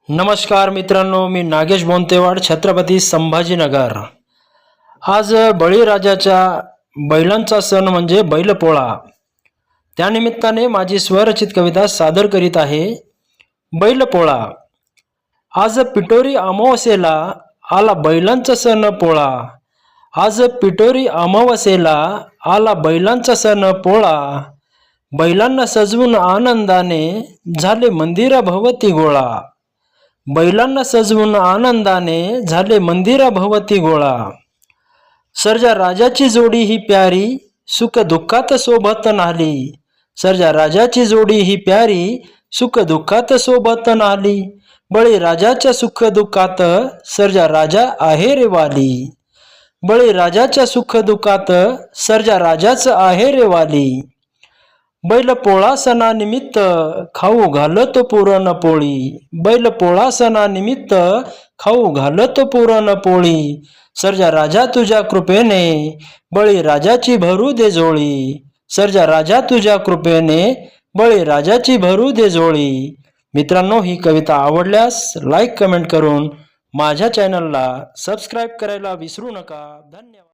नमस्कार मित्रांनो, मी नागेश बोंतेवाड, छत्रपती संभाजीनगर। आज बळीराजाच्या बैलांचा सण म्हणजे बैलपोळा। त्यानिमित्ताने माझी स्वरचित कविता सादर करीत आहे। बैलपोळा। आज पिठोरी अमावास्येला आला बैलांचा सण पोळा। आज पिठोरी अमावास्येला आला बैलांचा सण पोळा। बैलांना सजवून आनंदाने झाले मंदिराभोवती गोळा। बैलांना सजवून आनंदाने झाले मंदिराभोवती गोळा। सर्जा राजाची जोडी ही प्यारी, सुख दुःखात सोबत नाली। सर्जा राजाची जोडी ही प्यारी, सुख दुःखात सोबत नाली। बळीराजाच्या सुख दुःखात सर्जा राजा आहे रे वाली। बळीराजाच्या सुख दुःखात सर्जा राजाच आहे रे वाली। बैलपोळा सणानिमित्त खाऊ घालतो पुरणपोळी। बैलपोळा सणानिमित्त खाऊ घालतो पुरणपोळी। सर्जा राजा तुझ्या कृपेने बळीराजाची भरू दे जोळी। सर्जा राजा तुझ्या कृपेने बळीराजाची भरू दे जोळी। मित्रांनो, ही कविता आवडल्यास लाईक कमेंट करून माझ्या चॅनलला सबस्क्राईब करायला विसरू नका। धन्यवाद।